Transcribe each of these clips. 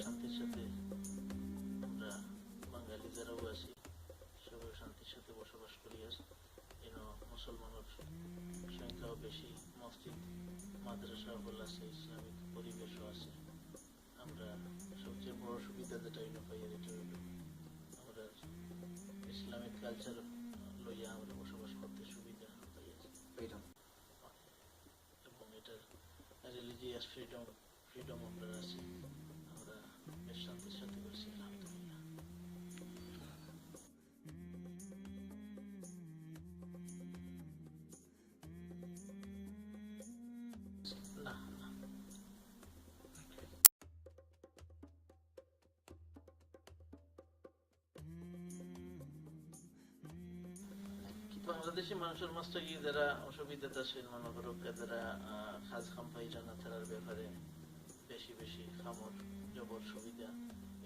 শান্তির সাথে আমরা বাঙালি যারাও আছি সবাই শান্তির সাথে বসবাস করি। আর মুসলমানের সংখ্যাও বেশি, মসজিদ মাদ্রাসা হল আছে, ইসলামিক পরিবেশও আছে। আমরা সবচেয়ে বড় সুবিধা যেটা পাই এটা হইল আমরা ইসলামিক কালচার লইয়া আমরা বসবাস করতে সুবিধা পাই এবং এটার রিলিজিয়াস ফ্রিডম আমরা আছি। আমরা বেশ শান্তির সাথে করছি আলহামদুলিল্লাহ। বাংলাদেশি মানুষের মাঝটা কি যারা অসুবিধাশীল মনে করো, যারা খাজ খাম পাইরা না তার ব্যাপারে বেশি বেশি খামর জবর সুবিধা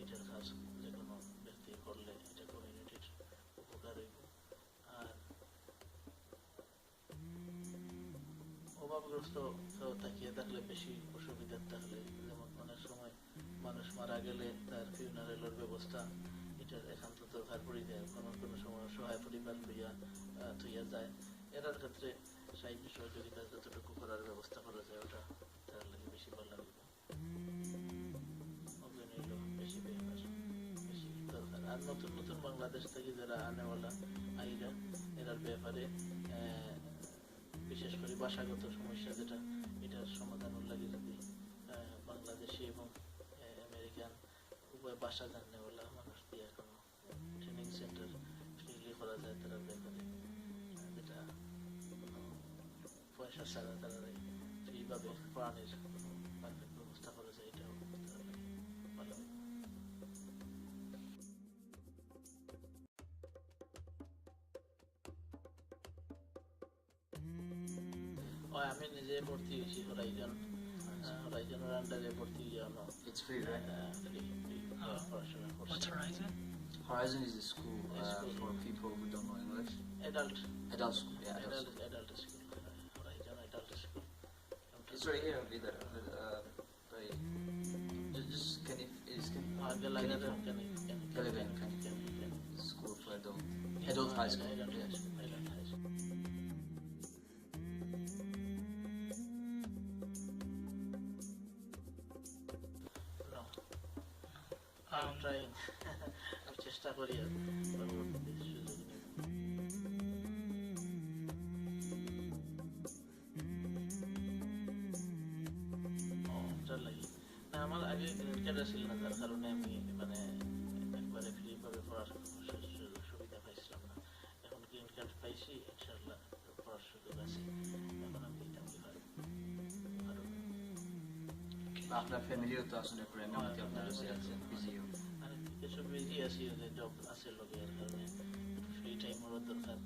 এটার কাজ যে কোনো ব্যক্তি করলে এটা কমিউনিটির উপকার হইব। আর অভাবগ্রস্ত তাকিয়ে থাকলে বেশি অসুবিধা থাকলে, যেমন অনেক সময় মানুষ মারা গেলে তার ফিউনারেলের ব্যবস্থা এটার একান্ত দরকার পড়ে যায়। কোনো কোনো সময় সহায় পরিবার থইয়া যায়। এটার ক্ষেত্রে সাহায্য সহযোগিতা যতটুকু করার ব্যবস্থা করা যায় ওটা তার লাগে বেশি ভালো লাগবে, বেশি বেশি দরকার। আর নতুন নতুন বাংলাদেশ থেকে যারা আনেওয়ালা আইরা এটার ব্যাপারে বিশেষ করে ভাষাগত সমস্যা যেটা এটার সমাধানের লাগে যদি বাংলাদেশি এবং আমেরিকান উভয় ভাষা জানেওয়ালা মানুষ দিয়ে কোনো ট্রেনিং সেন্টার ফ্রিলি করা যায় তার ব্যাপারে, যেটা পয়সা ছাড়া তারা ফ্রিভাবে প্রাণের পারফেক্ট ব্যবস্থা করা যায়, এটাও ভালো। আমি নিজে ভর্তি হয়েছি হরাইজনের আন্ডারে ভর্তি হইয়ানো। It's free, right? পড়াশোনা করছি। What's Horizon? Horizon is a school for people who don't know English. Adult school, yeah. Adult school. Horizon adult school. It's right here, Vidar. Just can you school for adult high school. Yes. I'm trying. আমি চেষ্টা করি আর পরবর্তীতে সুযোগ নেব। আমার আগে green card ছিল না, যার কারণে আমি মানে একবারে ফ্রিভাবে পড়ার সুবিধা পাইছিলাম না। এখন গ্রিন কার্ড পাইছি, ইনশাআল্লাহ পড়ার সুযোগ আছে। এখন আমি এটা পারব। আপনার ফ্যামিলিও তো আসলে করে না, আপনারা বিজি কিছু বিজি আছি, জব আছে লোকের কারণে ফ্রি টাইম হওয়ার দরকার।